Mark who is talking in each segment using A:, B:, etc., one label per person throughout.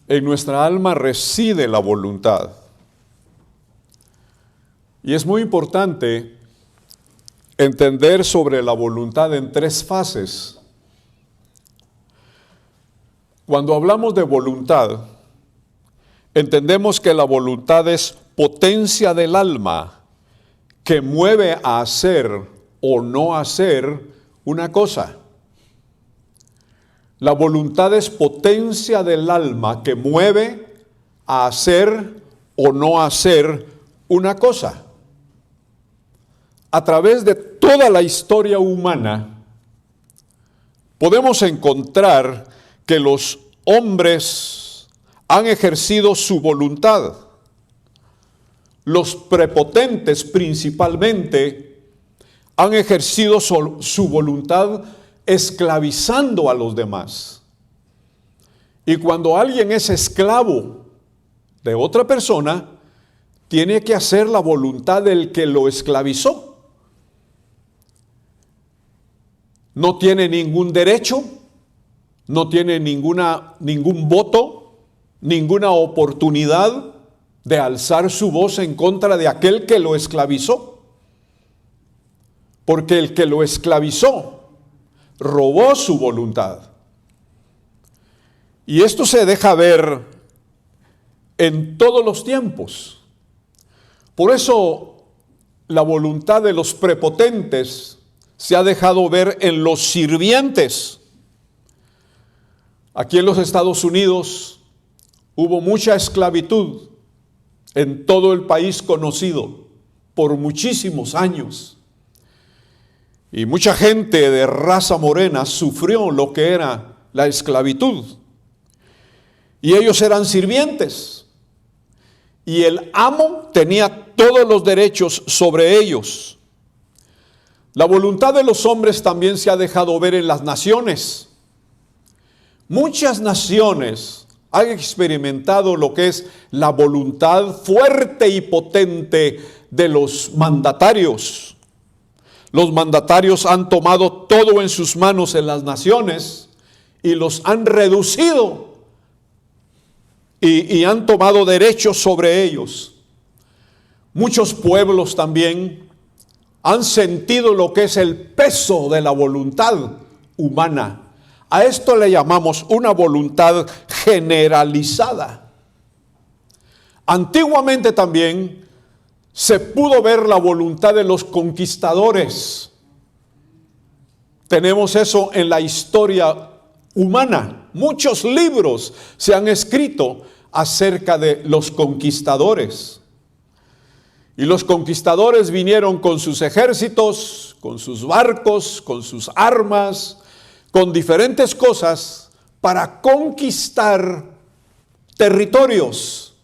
A: En nuestra alma reside la voluntad. Y es muy importante entender sobre la voluntad en tres fases. Cuando hablamos de voluntad, entendemos que la voluntad es potencia del alma que mueve a hacer o no hacer una cosa. La voluntad es potencia del alma que mueve a hacer o no hacer una cosa. A través de toda la historia humana, podemos encontrar que los hombres han ejercido su voluntad. Los prepotentes principalmente han ejercido su voluntad esclavizando a los demás. Y cuando alguien es esclavo de otra persona, tiene que hacer la voluntad del que lo esclavizó. No tiene ningún derecho, no tiene ningún voto, ninguna oportunidad de alzar su voz en contra de aquel que lo esclavizó. Porque el que lo esclavizó robó su voluntad. Y esto se deja ver en todos los tiempos. Por eso la voluntad de los prepotentes se ha dejado ver en los sirvientes. Aquí en los Estados Unidos hubo mucha esclavitud en todo el país conocido por muchísimos años. Y mucha gente de raza morena sufrió lo que era la esclavitud. Y ellos eran sirvientes. Y el amo tenía todos los derechos sobre ellos. La voluntad de los hombres también se ha dejado ver en las naciones. Muchas naciones han experimentado lo que es la voluntad fuerte y potente de los mandatarios. Los mandatarios han tomado todo en sus manos en las naciones y los han reducido y han tomado derechos sobre ellos. Muchos pueblos también han sentido lo que es el peso de la voluntad humana. A esto le llamamos una voluntad generalizada. Antiguamente también se pudo ver la voluntad de los conquistadores. Tenemos eso en la historia humana. Muchos libros se han escrito acerca de los conquistadores. Y los conquistadores vinieron con sus ejércitos, con sus barcos, con sus armas, con diferentes cosas para conquistar territorios.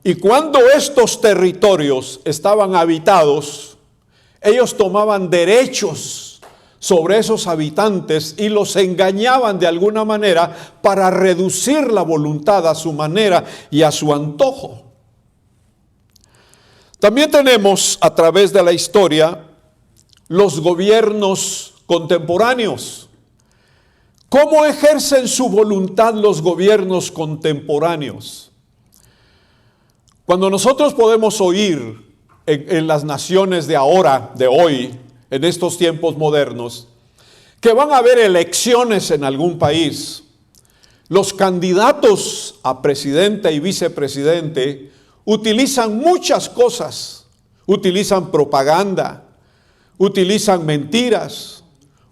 A: Y cuando estos territorios estaban habitados, ellos tomaban derechos sobre esos habitantes y los engañaban de alguna manera para reducir la voluntad a su manera y a su antojo. También tenemos a través de la historia los gobiernos contemporáneos. ¿Cómo ejercen su voluntad los gobiernos contemporáneos? Cuando nosotros podemos oír en las naciones de ahora, de hoy, en estos tiempos modernos, que van a haber elecciones en algún país, los candidatos a presidente y vicepresidente utilizan muchas cosas, utilizan propaganda, utilizan mentiras,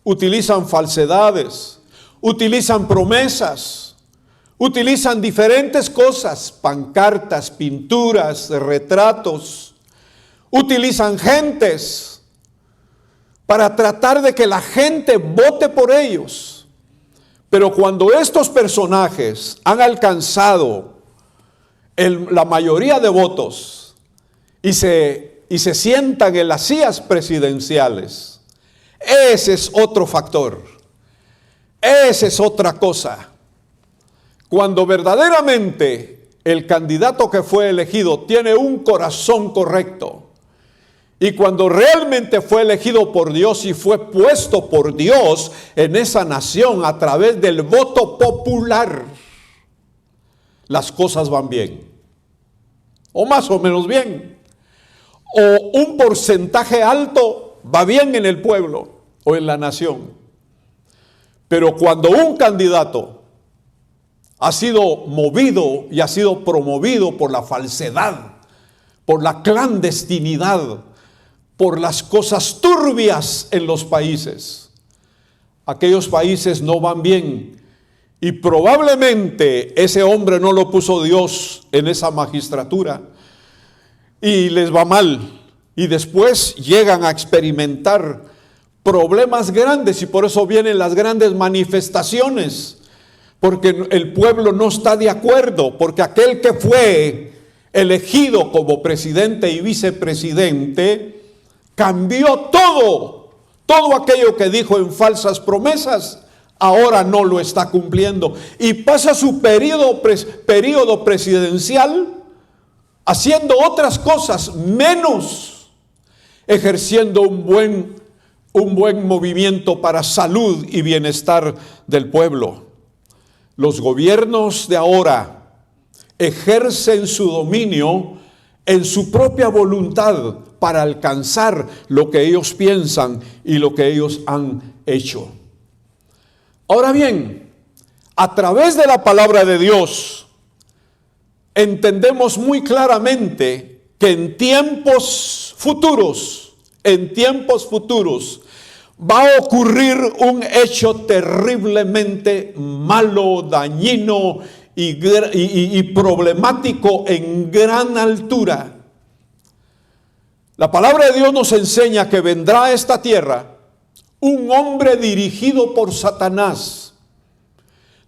A: utilizan falsedades, utilizan promesas, utilizan diferentes cosas, pancartas, pinturas, retratos, utilizan gentes para tratar de que la gente vote por ellos. Pero cuando estos personajes han alcanzado la mayoría de votos y se sientan en las sillas presidenciales, ese es otro factor, esa es otra cosa. Cuando verdaderamente el candidato que fue elegido tiene un corazón correcto, y cuando realmente fue elegido por Dios y fue puesto por Dios en esa nación a través del voto popular, las cosas van bien, o más o menos bien, o un porcentaje alto va bien en el pueblo o en la nación. Pero cuando un candidato ha sido movido y ha sido promovido por la falsedad, por la clandestinidad, por las cosas turbias en los países, aquellos países no van bien. Y probablemente ese hombre no lo puso Dios en esa magistratura y les va mal. Y después llegan a experimentar problemas grandes y por eso vienen las grandes manifestaciones. Porque el pueblo no está de acuerdo, porque aquel que fue elegido como presidente y vicepresidente cambió todo aquello que dijo en falsas promesas. Ahora no lo está cumpliendo y pasa su periodo presidencial haciendo otras cosas, menos ejerciendo un buen movimiento para salud y bienestar del pueblo. Los gobiernos de ahora ejercen su dominio en su propia voluntad para alcanzar lo que ellos piensan y lo que ellos han hecho. Ahora bien, a través de la palabra de Dios, entendemos muy claramente que en tiempos futuros va a ocurrir un hecho terriblemente malo, dañino y problemático en gran altura. La palabra de Dios nos enseña que vendrá a esta tierra un hombre dirigido por Satanás.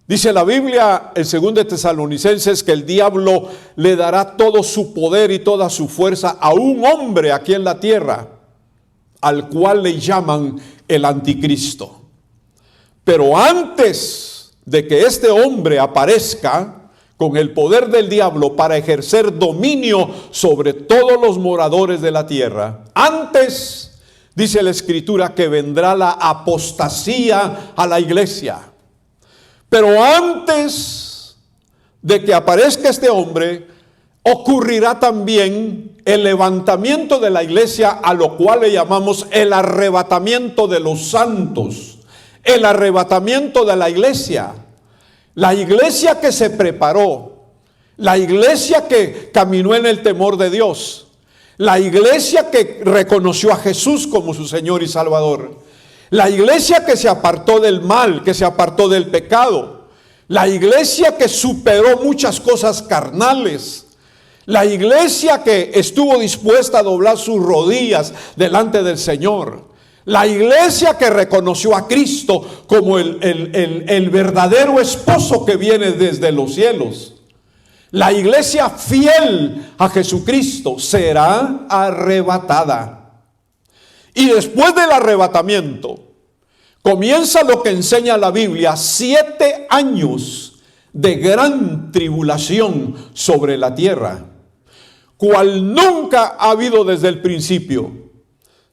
A: Dice la Biblia en 2 Tesalonicenses que el diablo le dará todo su poder y toda su fuerza a un hombre aquí en la tierra, al cual le llaman el anticristo. Pero antes de que este hombre aparezca con el poder del diablo para ejercer dominio sobre todos los moradores de la tierra, antes dice la Escritura que vendrá la apostasía a la iglesia. Pero antes de que aparezca este hombre, ocurrirá también el levantamiento de la iglesia, a lo cual le llamamos el arrebatamiento de los santos. El arrebatamiento de la iglesia. La iglesia que se preparó. La iglesia que caminó en el temor de Dios. La iglesia que reconoció a Jesús como su Señor y Salvador. La iglesia que se apartó del mal, que se apartó del pecado. La iglesia que superó muchas cosas carnales. La iglesia que estuvo dispuesta a doblar sus rodillas delante del Señor. La iglesia que reconoció a Cristo como el verdadero esposo que viene desde los cielos. La iglesia fiel a Jesucristo será arrebatada. Y después del arrebatamiento, comienza lo que enseña la Biblia, 7 años de gran tribulación sobre la tierra, cual nunca ha habido desde el principio.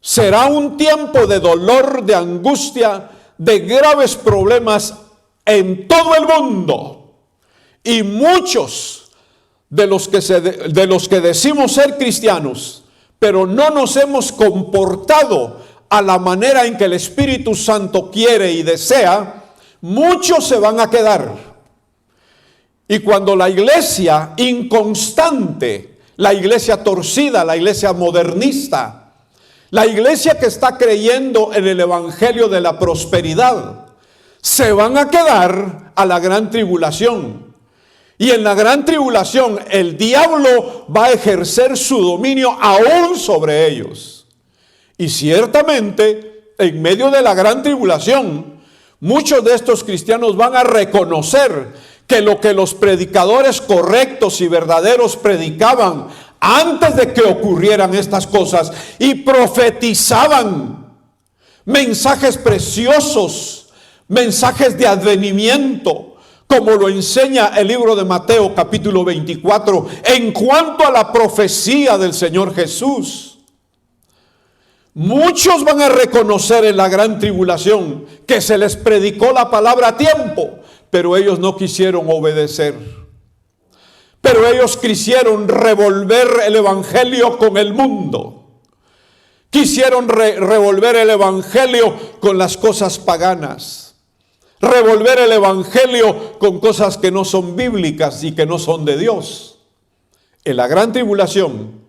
A: Será un tiempo de dolor, de angustia, de graves problemas en todo el mundo. Y muchos de los que decimos ser cristianos, pero no nos hemos comportado a la manera en que el Espíritu Santo quiere y desea, muchos se van a quedar. Y cuando la iglesia inconstante, la iglesia torcida, la iglesia modernista, la iglesia que está creyendo en el evangelio de la prosperidad, se van a quedar a la gran tribulación. Y en la gran tribulación el diablo va a ejercer su dominio aún sobre ellos. Y ciertamente en medio de la gran tribulación muchos de estos cristianos van a reconocer que lo que los predicadores correctos y verdaderos predicaban antes de que ocurrieran estas cosas y profetizaban mensajes preciosos, mensajes de advenimiento, como lo enseña el libro de Mateo capítulo 24, en cuanto a la profecía del Señor Jesús. Muchos van a reconocer en la gran tribulación que se les predicó la palabra a tiempo, pero ellos no quisieron obedecer. Pero ellos quisieron revolver el evangelio con el mundo. Quisieron revolver el evangelio con las cosas paganas. Revolver el evangelio con cosas que no son bíblicas y que no son de Dios. En la gran tribulación,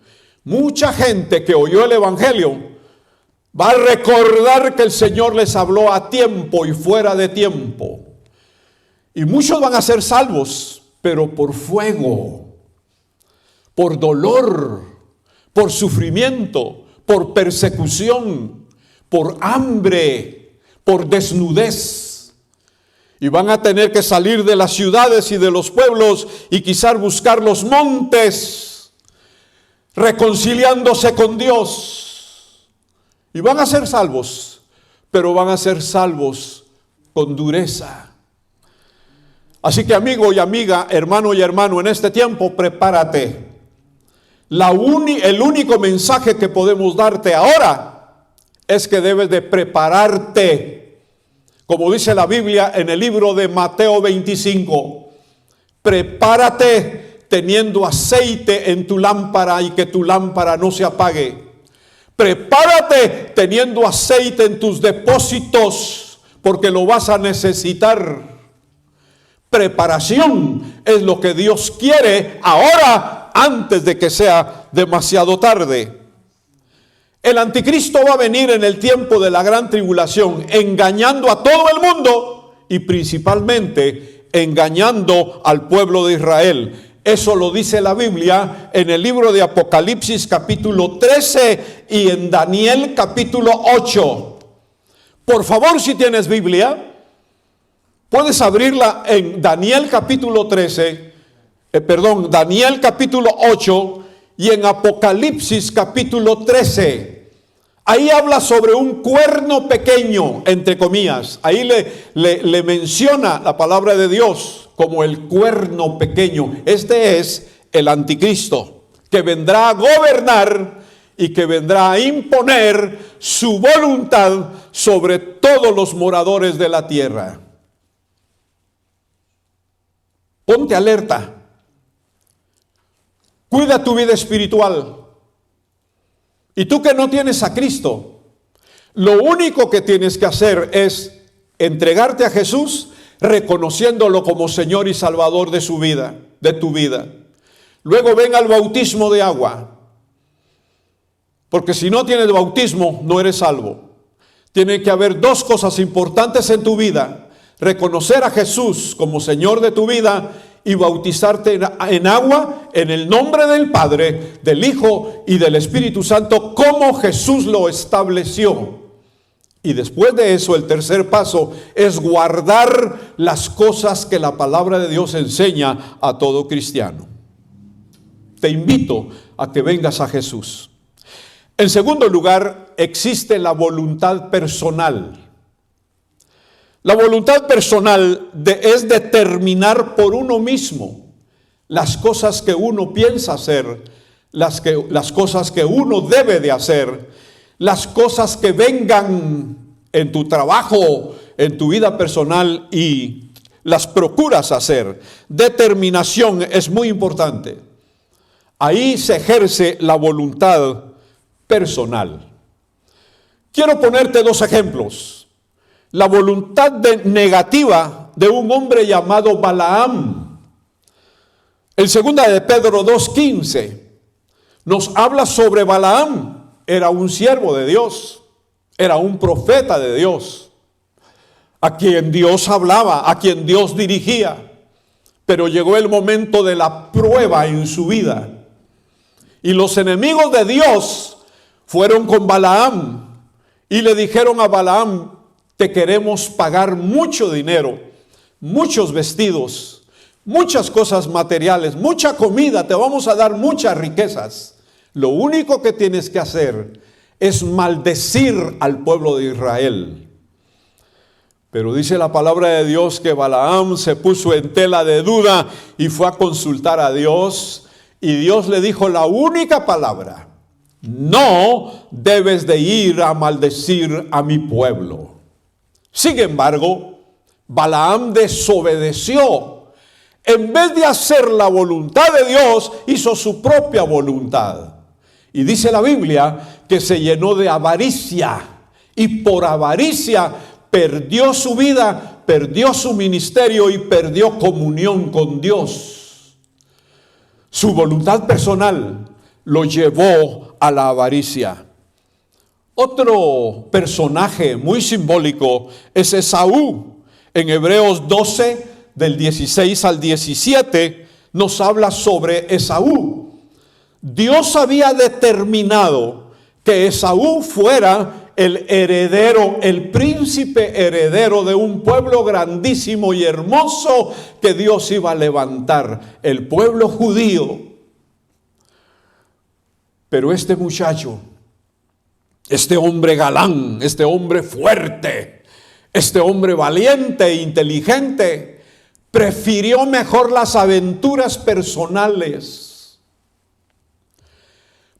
A: mucha gente que oyó el evangelio va a recordar que el Señor les habló a tiempo y fuera de tiempo. Y muchos van a ser salvos, pero por fuego, por dolor, por sufrimiento, por persecución, por hambre, por desnudez. Y van a tener que salir de las ciudades y de los pueblos y quizás buscar los montes, reconciliándose con Dios. Y van a ser salvos, pero van a ser salvos con dureza. Así que amigo y amiga, hermano y hermano, en este tiempo prepárate. El único mensaje que podemos darte ahora es que debes de prepararte. Como dice la Biblia en el libro de Mateo 25, prepárate teniendo aceite en tu lámpara y que tu lámpara no se apague. Prepárate teniendo aceite en tus depósitos porque lo vas a necesitar. Preparación es lo que Dios quiere ahora, antes de que sea demasiado tarde. El anticristo va a venir en el tiempo de la gran tribulación, engañando a todo el mundo y principalmente engañando al pueblo de Israel. Eso lo dice la Biblia en el libro de Apocalipsis capítulo 13 y en Daniel capítulo 8. Por favor, si tienes Biblia, puedes abrirla en Daniel capítulo 13, Daniel capítulo 8 y en Apocalipsis capítulo 13. Ahí habla sobre un cuerno pequeño, entre comillas. Ahí le menciona la palabra de Dios como el cuerno pequeño. Este es el anticristo, que vendrá a gobernar y que vendrá a imponer su voluntad sobre todos los moradores de la tierra. Ponte alerta. Cuida tu vida espiritual. Y tú que no tienes a Cristo, lo único que tienes que hacer es entregarte a Jesús, reconociéndolo como Señor y Salvador de su vida, de tu vida. Luego ven al bautismo de agua. Porque si no tienes bautismo, no eres salvo. Tiene que haber dos cosas importantes en tu vida: reconocer a Jesús como Señor de tu vida y bautizarte en agua en el nombre del Padre, del Hijo y del Espíritu Santo, como Jesús lo estableció. Y después de eso, el tercer paso es guardar las cosas que la palabra de Dios enseña a todo cristiano. Te invito a que vengas a Jesús. En segundo lugar, existe la voluntad personal. La voluntad personal es determinar por uno mismo las cosas que uno piensa hacer, las cosas que uno debe de hacer, las cosas que vengan en tu trabajo, en tu vida personal y las procuras hacer. Determinación es muy importante. Ahí se ejerce la voluntad personal. Quiero ponerte dos ejemplos. La voluntad negativa de un hombre llamado Balaam. El segunda de Pedro 2:15 nos habla sobre Balaam. Era un siervo de Dios, era un profeta de Dios, a quien Dios hablaba, a quien Dios dirigía. Pero llegó el momento de la prueba en su vida. Y los enemigos de Dios fueron con Balaam y le dijeron a Balaam: te queremos pagar mucho dinero, muchos vestidos, muchas cosas materiales, mucha comida, te vamos a dar muchas riquezas. Lo único que tienes que hacer es maldecir al pueblo de Israel. Pero dice la palabra de Dios que Balaam se puso en tela de duda y fue a consultar a Dios. Y Dios le dijo la única palabra: no debes de ir a maldecir a mi pueblo. Sin embargo, Balaam desobedeció En vez de hacer la voluntad de Dios, hizo su propia voluntad. Y dice la Biblia que se llenó de avaricia. Y por avaricia perdió su vida, perdió su ministerio y perdió comunión con Dios. Su voluntad personal lo llevó a la avaricia. Otro personaje muy simbólico es Esaú. En Hebreos 12, del 16 al 17, nos habla sobre Esaú. Dios había determinado que Esaú fuera el heredero, el príncipe heredero de un pueblo grandísimo y hermoso que Dios iba a levantar, el pueblo judío. Pero este muchacho, este hombre galán, este hombre fuerte, este hombre valiente e inteligente, prefirió mejor las aventuras personales.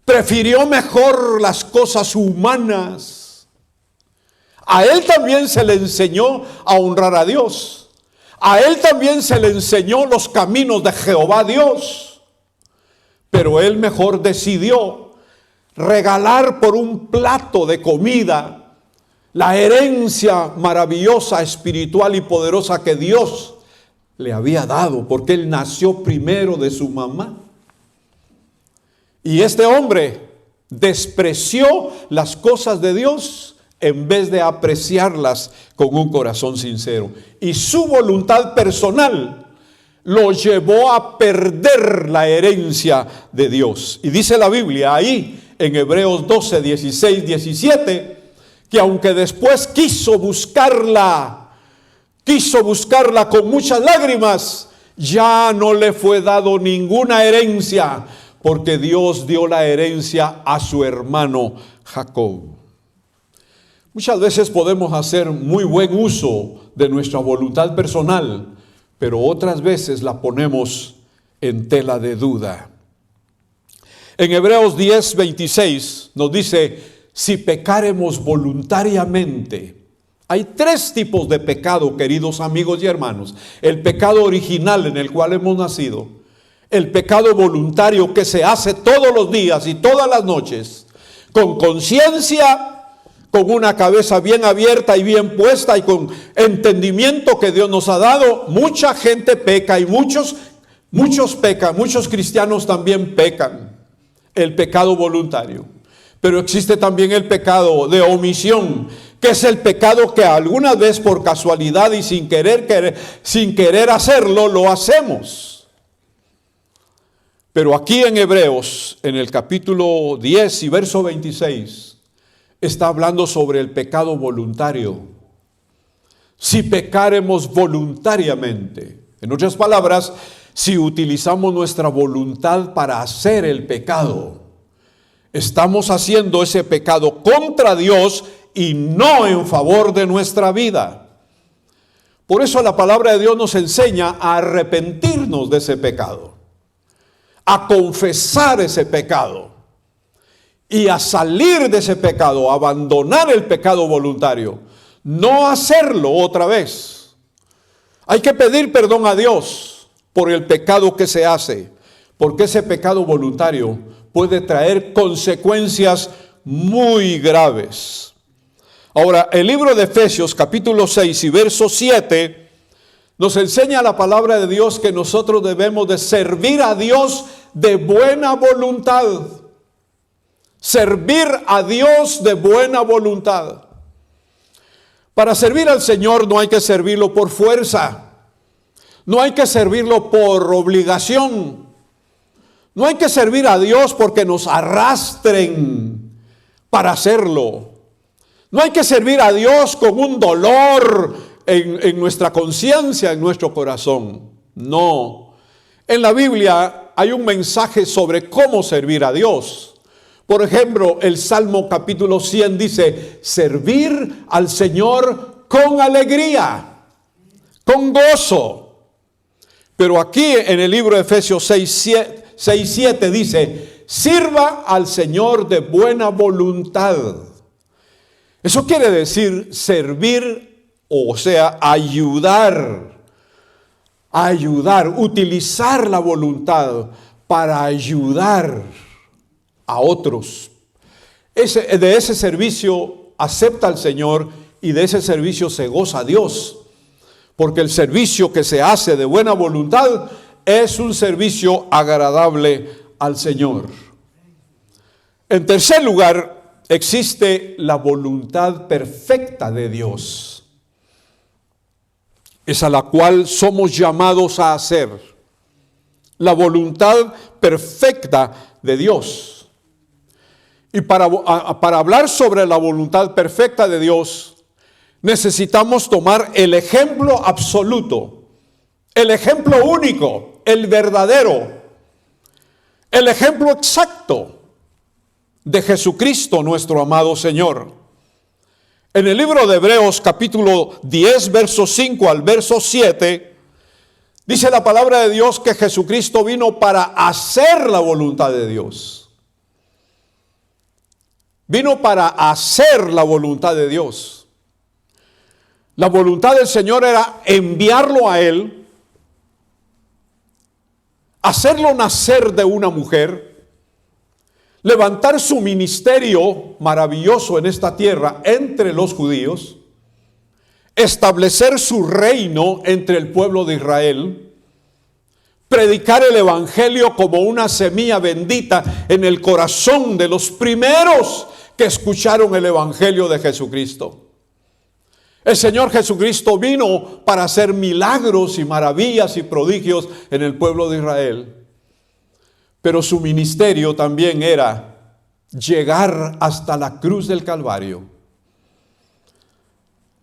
A: Prefirió mejor las cosas humanas. A él también se le enseñó a honrar a Dios. A él también se le enseñó los caminos de Jehová Dios. Pero él mejor decidió regalar por un plato de comida la herencia maravillosa, espiritual y poderosa que Dios le había dado, porque él nació primero de su mamá. Y este hombre despreció las cosas de Dios en vez de apreciarlas con un corazón sincero. Y su voluntad personal lo llevó a perder la herencia de Dios. Y dice la Biblia ahí en Hebreos 12, 16, 17, que aunque después quiso buscarla con muchas lágrimas, ya no le fue dado ninguna herencia, porque Dios dio la herencia a su hermano Jacob. Muchas veces podemos hacer muy buen uso de nuestra voluntad personal, pero otras veces la ponemos en tela de duda. En Hebreos 10, 26 nos dice: si pecáremos voluntariamente. Hay tres tipos de pecado, queridos amigos y hermanos. El pecado original en el cual hemos nacido. El pecado voluntario que se hace todos los días y todas las noches. Con conciencia, con una cabeza bien abierta y bien puesta y con entendimiento que Dios nos ha dado. Mucha gente peca y muchos pecan. Muchos cristianos también pecan. El pecado voluntario. Pero existe también el pecado de omisión, que es el pecado que alguna vez por casualidad y sin querer hacerlo, lo hacemos. Pero aquí en Hebreos, en el capítulo 10 y verso 26, está hablando sobre el pecado voluntario. Si pecáremos voluntariamente, en otras palabras, si utilizamos nuestra voluntad para hacer el pecado, estamos haciendo ese pecado contra Dios y no en favor de nuestra vida. Por eso la palabra de Dios nos enseña a arrepentirnos de ese pecado, a confesar ese pecado y a salir de ese pecado, a abandonar el pecado voluntario, no hacerlo otra vez. Hay que pedir perdón a Dios por el pecado que se hace, porque ese pecado voluntario puede traer consecuencias muy graves. Ahora, el libro de Efesios capítulo 6 y verso 7 nos enseña la palabra de Dios que nosotros debemos de servir a Dios de buena voluntad. Servir a Dios de buena voluntad. Para servir al Señor no hay que servirlo por fuerza. No hay que servirlo por obligación. No hay que servir a Dios porque nos arrastren para hacerlo. No hay que servir a Dios con un dolor en nuestra conciencia, en nuestro corazón. No. En la Biblia hay un mensaje sobre cómo servir a Dios. Por ejemplo, el Salmo capítulo 100 dice: servir al Señor con alegría, con gozo. Pero aquí en el libro de Efesios 6:7 dice: sirva al Señor de buena voluntad. Eso quiere decir servir, o sea, ayudar ayudar, utilizar la voluntad para ayudar a otros. De ese servicio acepta al Señor y de ese servicio se goza Dios, porque el servicio que se hace de buena voluntad es un servicio agradable al Señor. En tercer lugar, existe la voluntad perfecta de Dios. Es a la cual somos llamados a hacer. La voluntad perfecta de Dios. Y para hablar sobre la voluntad perfecta de Dios, necesitamos tomar el ejemplo absoluto, el ejemplo único, el verdadero, el ejemplo exacto de Jesucristo, nuestro amado Señor. En el libro de Hebreos, capítulo 10, verso 5 al verso 7, dice la palabra de Dios que Jesucristo vino para hacer la voluntad de Dios. Vino para hacer la voluntad de Dios. La voluntad del Señor era enviarlo a Él, hacerlo nacer de una mujer, levantar su ministerio maravilloso en esta tierra entre los judíos, establecer su reino entre el pueblo de Israel, predicar el evangelio como una semilla bendita en el corazón de los primeros que escucharon el evangelio de Jesucristo. El Señor Jesucristo vino para hacer milagros y maravillas y prodigios en el pueblo de Israel. Pero su ministerio también era llegar hasta la cruz del Calvario.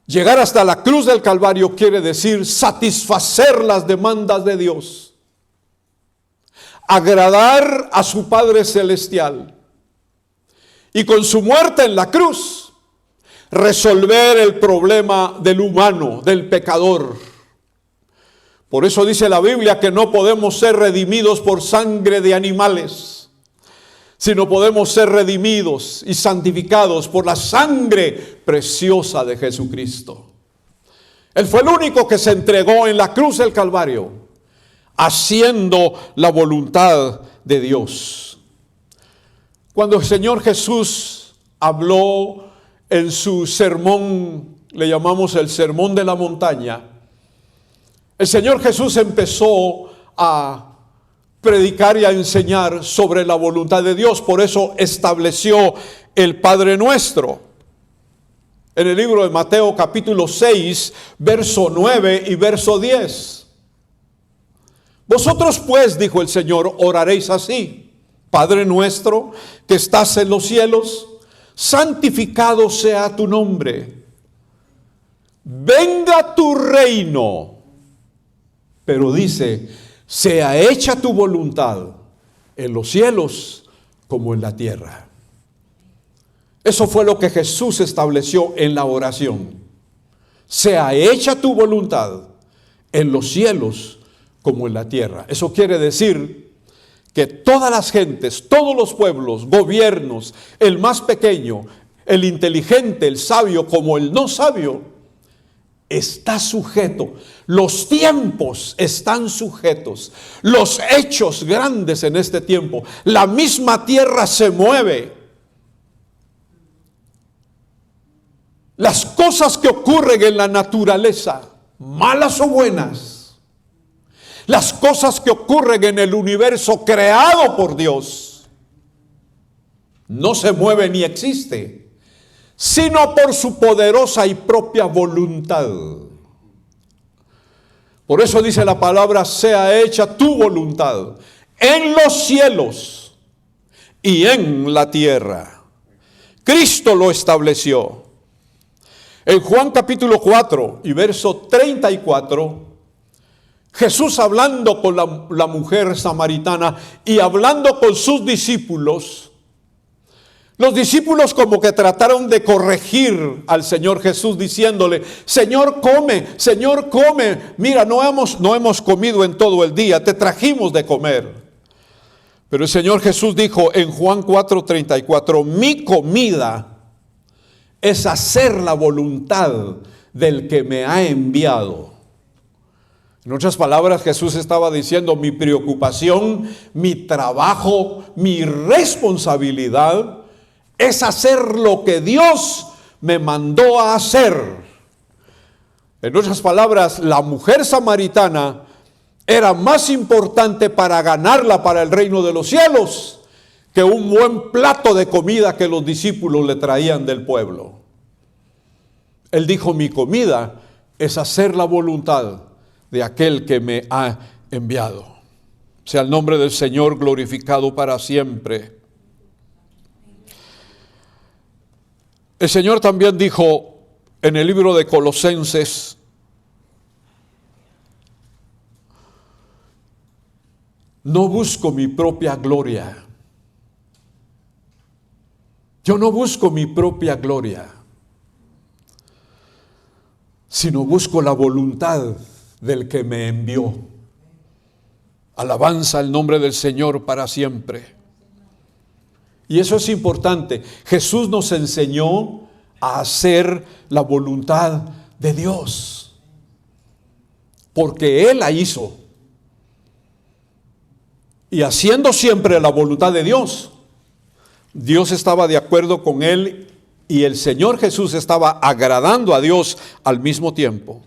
A: Llegar hasta la cruz del Calvario quiere decir satisfacer las demandas de Dios, agradar a su Padre Celestial y con su muerte en la cruz resolver el problema del humano, del pecador. Por eso dice la Biblia que no podemos ser redimidos por sangre de animales, sino podemos ser redimidos y santificados por la sangre preciosa de Jesucristo. Él fue el único que se entregó en la cruz del Calvario, haciendo la voluntad de Dios. Cuando el Señor Jesús habló en su sermón, le llamamos el sermón de la montaña, el Señor Jesús empezó a predicar y a enseñar sobre la voluntad de Dios. Por eso estableció el Padre Nuestro. En el libro de Mateo capítulo 6, verso 9 y verso 10. Vosotros pues, dijo el Señor, oraréis así: Padre nuestro que estás en los cielos, santificado sea tu nombre. Venga tu reino. Pero dice, sea hecha tu voluntad en los cielos como en la tierra. Eso fue lo que Jesús estableció en la oración. Sea hecha tu voluntad en los cielos como en la tierra. Eso quiere decir que todas las gentes, todos los pueblos, gobiernos, el más pequeño, el inteligente, el sabio como el no sabio, está sujeto. Los tiempos están sujetos. Los hechos grandes en este tiempo. La misma tierra se mueve. Las cosas que ocurren en la naturaleza, malas o buenas, las cosas que ocurren en el universo creado por Dios, no se mueve ni existe, sino por su poderosa y propia voluntad. Por eso dice la palabra, sea hecha tu voluntad en los cielos y en la tierra. Cristo lo estableció. En Juan capítulo 4 y verso 34, Jesús hablando con la mujer samaritana y hablando con sus discípulos, los discípulos como que trataron de corregir al Señor Jesús diciéndole, Señor, come, mira, no hemos comido en todo el día, te trajimos de comer. Pero el Señor Jesús dijo en Juan 4:34, mi comida es hacer la voluntad del que me ha enviado En otras palabras, Jesús estaba diciendo, mi preocupación, mi trabajo, mi responsabilidad es hacer lo que Dios me mandó a hacer. En otras palabras, la mujer samaritana era más importante para ganarla para el reino de los cielos que un buen plato de comida que los discípulos le traían del pueblo. Él dijo, mi comida es hacer la voluntad de aquel que me ha enviado. Sea el nombre del Señor glorificado para siempre. El Señor también dijo en el libro de Colosenses, no busco mi propia gloria. Yo no busco mi propia gloria, sino busco la voluntad del que me envió. Alabanza el nombre del Señor para siempre. Y eso es importante. Jesús nos enseñó a hacer la voluntad de Dios, porque Él la hizo. Y haciendo siempre la voluntad de Dios, Dios estaba de acuerdo con Él y el Señor Jesús estaba agradando a Dios al mismo tiempo.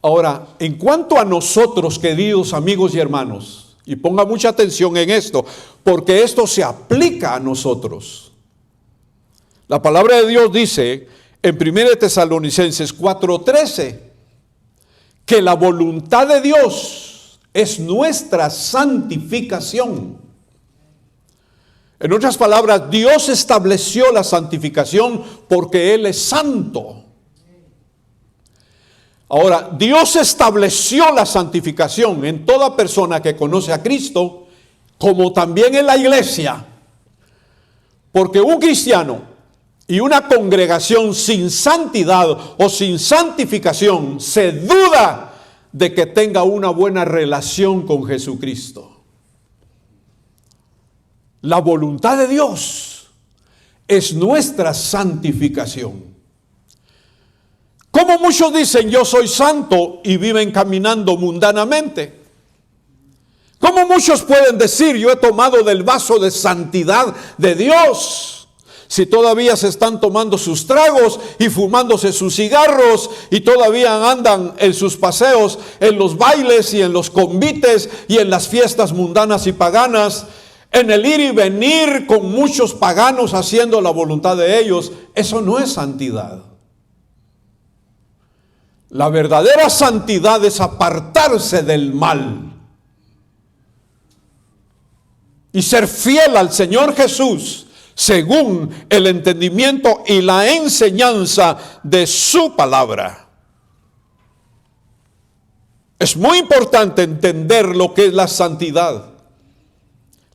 A: Ahora, en cuanto a nosotros, queridos amigos y hermanos, y ponga mucha atención en esto, porque esto se aplica a nosotros. La palabra de Dios dice en 1 Tesalonicenses 4:13 que la voluntad de Dios es nuestra santificación. En otras palabras, Dios estableció la santificación porque Él es santo. Ahora, Dios estableció la santificación en toda persona que conoce a Cristo, como también en la iglesia. Porque un cristiano y una congregación sin santidad o sin santificación, se duda de que tenga una buena relación con Jesucristo. La voluntad de Dios es nuestra santificación. Como muchos dicen, yo soy santo y viven caminando mundanamente. Como muchos pueden decir, yo he tomado del vaso de santidad de Dios, si todavía se están tomando sus tragos y fumándose sus cigarros y todavía andan en sus paseos, en los bailes y en los convites y en las fiestas mundanas y paganas, en el ir y venir con muchos paganos haciendo la voluntad de ellos. Eso no es santidad. La verdadera santidad es apartarse del mal y ser fiel al Señor Jesús según el entendimiento y la enseñanza de su palabra. Es muy importante entender lo que es la santidad.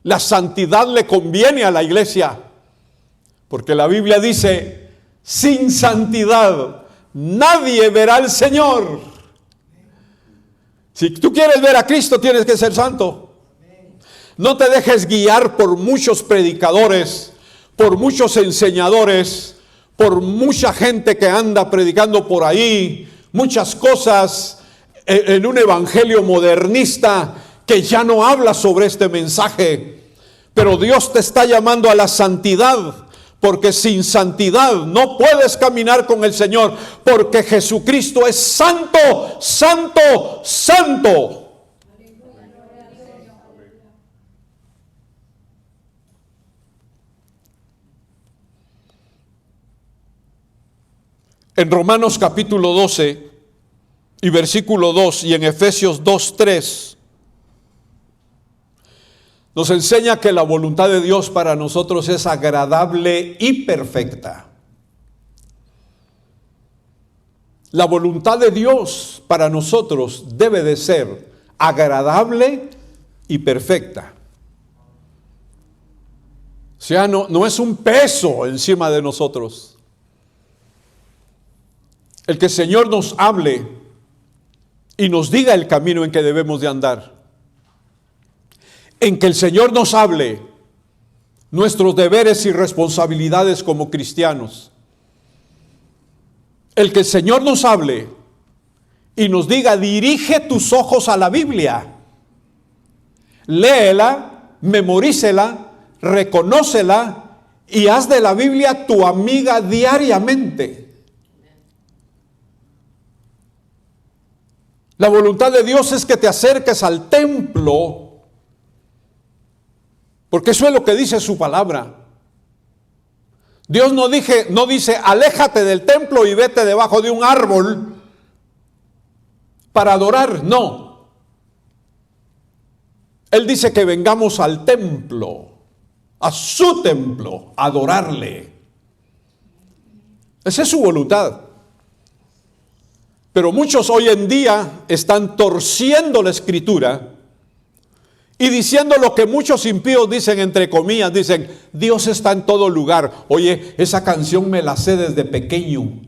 A: La santidad le conviene a la iglesia, porque la Biblia dice, sin santidad nadie verá al Señor. Si tú quieres ver a Cristo, tienes que ser santo. No te dejes guiar por muchos predicadores, por muchos enseñadores, por mucha gente que anda predicando por ahí, muchas cosas en un evangelio modernista que ya no habla sobre este mensaje. Pero Dios te está llamando a la santidad. Porque sin santidad no puedes caminar con el Señor, porque Jesucristo es santo, santo, santo. En Romanos capítulo 12 y versículo 2 y en Efesios 2:3 nos enseña que la voluntad de Dios para nosotros es agradable y perfecta. La voluntad de Dios para nosotros debe de ser agradable y perfecta. O sea, no es un peso encima de nosotros. El que el Señor nos hable y nos diga el camino en que debemos de andar. En que el Señor nos hable nuestros deberes y responsabilidades como cristianos. El que el Señor nos hable y nos diga: dirige tus ojos a la Biblia, léela, memorícela, reconócela y haz de la Biblia tu amiga diariamente. La voluntad de Dios es que te acerques al templo, porque eso es lo que dice su palabra. Dios no dice: aléjate del templo y vete debajo de un árbol para adorar. No. Él dice que vengamos al templo, a su templo, a adorarle. Esa es su voluntad. Pero muchos hoy en día están torciendo la Escritura y diciendo lo que muchos impíos dicen, entre comillas, dicen: Dios está en todo lugar. Oye, esa canción me la sé desde pequeño.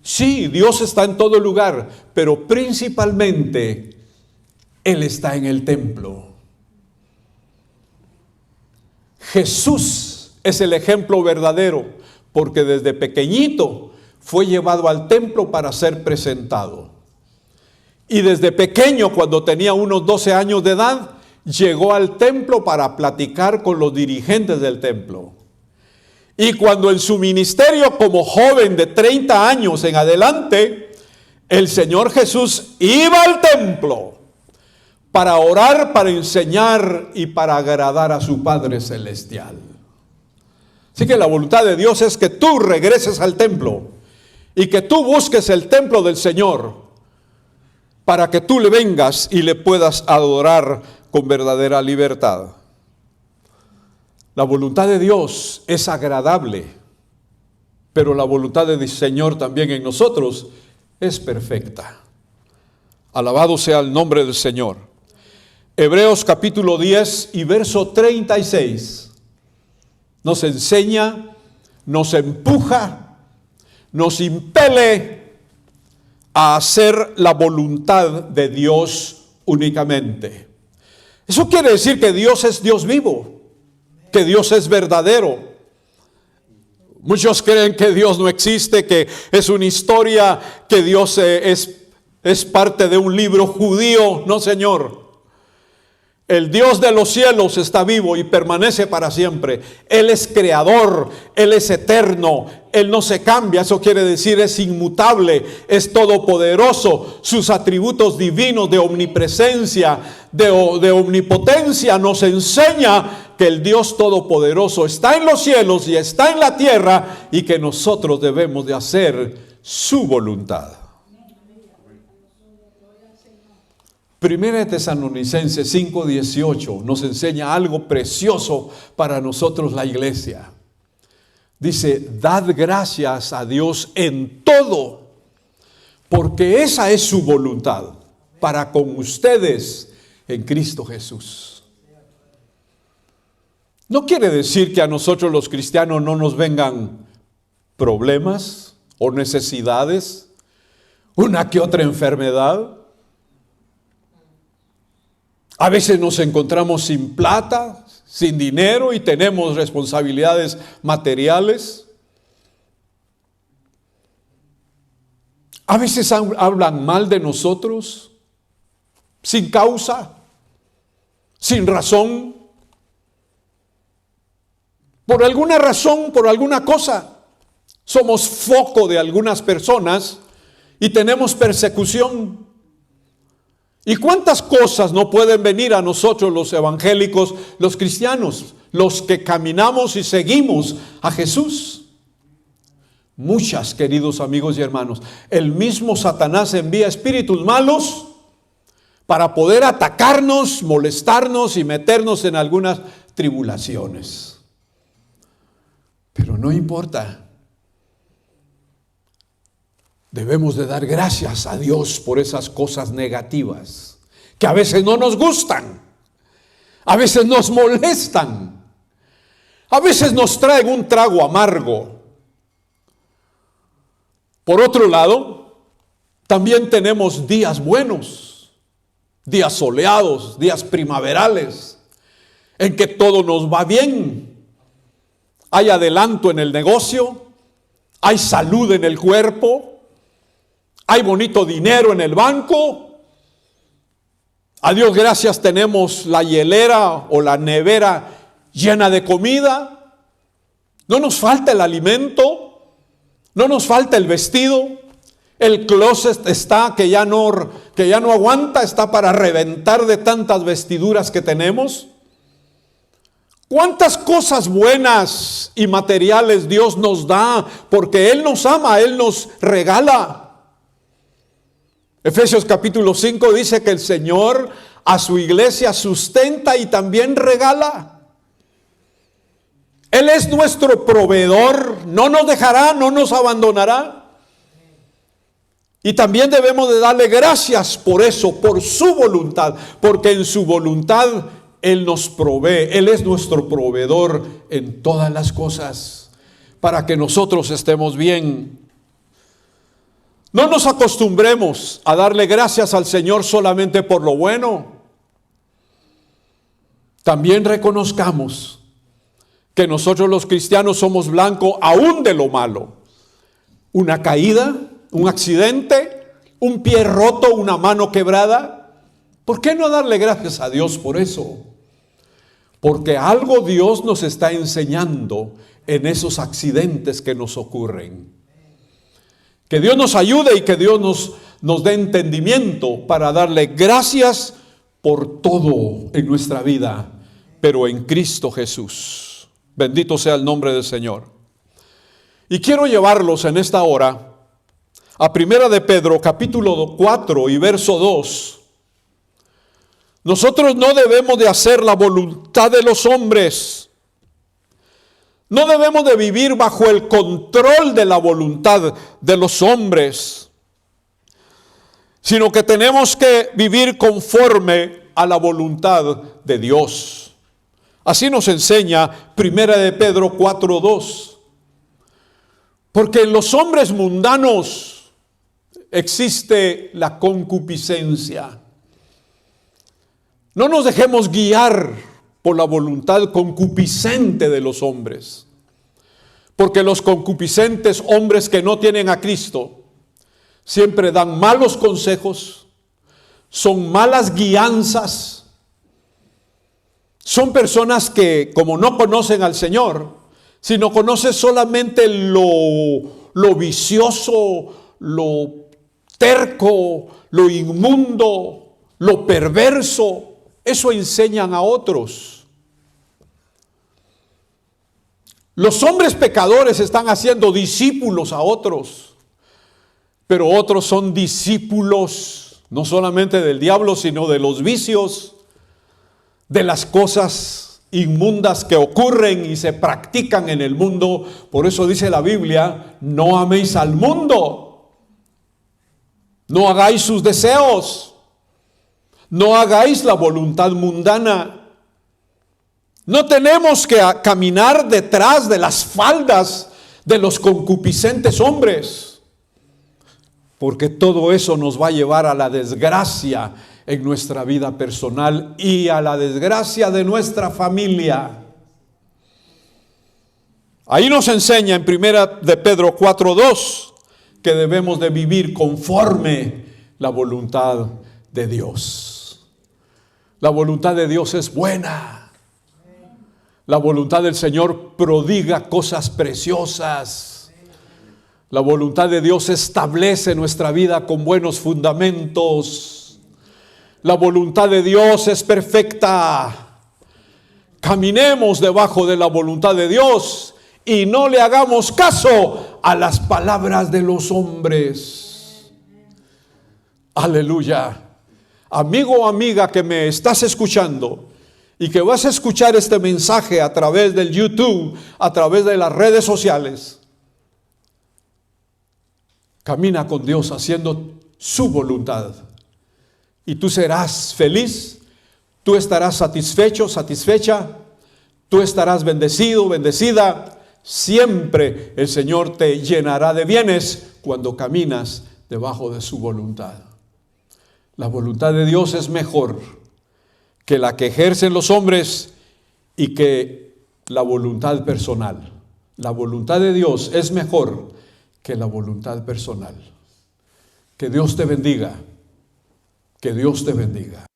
A: Sí, Dios está en todo lugar, pero principalmente Él está en el templo. Jesús es el ejemplo verdadero, porque desde pequeñito fue llevado al templo para ser presentado. Y desde pequeño, cuando tenía unos 12 años de edad, llegó al templo para platicar con los dirigentes del templo. Y cuando en su ministerio como joven de 30 años en adelante, el Señor Jesús iba al templo para orar, para enseñar y para agradar a su Padre Celestial. Así que la voluntad de Dios es que tú regreses al templo y que tú busques el templo del Señor para que tú le vengas y le puedas adorar con verdadera libertad. La voluntad de Dios es agradable, pero la voluntad del Señor también en nosotros es perfecta. Alabado sea el nombre del Señor. Hebreos capítulo 10 y verso 36 nos enseña, nos empuja, nos impele a hacer la voluntad de Dios únicamente. Eso quiere decir que Dios es Dios vivo, que Dios es verdadero. Muchos creen que Dios no existe, que es una historia, que Dios es parte de un libro judío. No, Señor. El Dios de los cielos está vivo y permanece para siempre. Él es creador, Él es eterno, Él no se cambia. Eso quiere decir es inmutable, es todopoderoso. Sus atributos divinos de omnipresencia, de omnipotencia nos enseña que el Dios todopoderoso está en los cielos y está en la tierra y que nosotros debemos de hacer su voluntad. Primera de Tesalonicenses 5:18 nos enseña algo precioso para nosotros, la iglesia. Dice: dad gracias a Dios en todo, porque esa es su voluntad para con ustedes en Cristo Jesús. No quiere decir que a nosotros los cristianos no nos vengan problemas o necesidades, una que otra enfermedad. A veces nos encontramos sin plata, sin dinero y tenemos responsabilidades materiales. A veces hablan mal de nosotros, sin causa, sin razón. Por alguna razón, por alguna cosa, somos foco de algunas personas y tenemos persecución. ¿Y cuántas cosas no pueden venir a nosotros los evangélicos, los cristianos, los que caminamos y seguimos a Jesús? Muchas, queridos amigos y hermanos. El mismo Satanás envía espíritus malos para poder atacarnos, molestarnos y meternos en algunas tribulaciones. Pero no importa. Debemos de dar gracias a Dios por esas cosas negativas que a veces no nos gustan, a veces nos molestan, a veces nos traen un trago amargo. Por otro lado, también tenemos días buenos, días soleados, días primaverales, en que todo nos va bien. Hay adelanto en el negocio, hay salud en el cuerpo, hay bonito dinero en el banco. A Dios gracias, tenemos la hielera o la nevera llena de comida. No nos falta el alimento, no nos falta el vestido. El closet está que ya no aguanta, está para reventar de tantas vestiduras que tenemos. ¿Cuántas cosas buenas y materiales Dios nos da? Porque Él nos ama, Él nos regala. Efesios capítulo 5 dice que el Señor a su iglesia sustenta y también regala. Él es nuestro proveedor, no nos dejará, no nos abandonará. Y también debemos de darle gracias por eso, por su voluntad, porque en su voluntad Él nos provee, Él es nuestro proveedor en todas las cosas, para que nosotros estemos bien. No nos acostumbremos a darle gracias al Señor solamente por lo bueno. También reconozcamos que nosotros los cristianos somos blanco aún de lo malo. Una caída, un accidente, un pie roto, una mano quebrada. ¿Por qué no darle gracias a Dios por eso? Porque algo Dios nos está enseñando en esos accidentes que nos ocurren. Que Dios nos ayude y que Dios nos dé entendimiento para darle gracias por todo en nuestra vida, pero en Cristo Jesús. Bendito sea el nombre del Señor. Y quiero llevarlos en esta hora a Primera de Pedro, capítulo 4 y verso 2. Nosotros no debemos de hacer la voluntad de los hombres. No debemos de vivir bajo el control de la voluntad de los hombres, sino que tenemos que vivir conforme a la voluntad de Dios. Así nos enseña Primera de Pedro 4:2. Porque en los hombres mundanos existe la concupiscencia. No nos dejemos guiar por la voluntad concupiscente de los hombres. Porque los concupiscentes hombres que no tienen a Cristo siempre dan malos consejos, son malas guianzas, son personas que como no conocen al Señor, sino conocen solamente lo vicioso, lo terco, lo inmundo, lo perverso. Eso enseñan a otros. Los hombres pecadores están haciendo discípulos a otros, pero otros son discípulos no solamente del diablo, sino de los vicios, de las cosas inmundas que ocurren y se practican en el mundo. Por eso dice la Biblia: no améis al mundo, no hagáis sus deseos. No hagáis la voluntad mundana. No tenemos que caminar detrás de las faldas de los concupiscentes hombres, porque todo eso nos va a llevar a la desgracia en nuestra vida personal y a la desgracia de nuestra familia. Ahí nos enseña en Primera de Pedro 4:2 que debemos de vivir conforme la voluntad de Dios. La voluntad de Dios es buena. La voluntad del Señor prodiga cosas preciosas. La voluntad de Dios establece nuestra vida con buenos fundamentos. La voluntad de Dios es perfecta. Caminemos debajo de la voluntad de Dios y no le hagamos caso a las palabras de los hombres. Aleluya. Amigo o amiga que me estás escuchando y que vas a escuchar este mensaje a través del YouTube, a través de las redes sociales, camina con Dios haciendo su voluntad y tú serás feliz, tú estarás satisfecho, satisfecha, tú estarás bendecido, bendecida. Siempre el Señor te llenará de bienes cuando caminas debajo de su voluntad. La voluntad de Dios es mejor que la que ejercen los hombres y que la voluntad personal. La voluntad de Dios es mejor que la voluntad personal. Que Dios te bendiga. Que Dios te bendiga.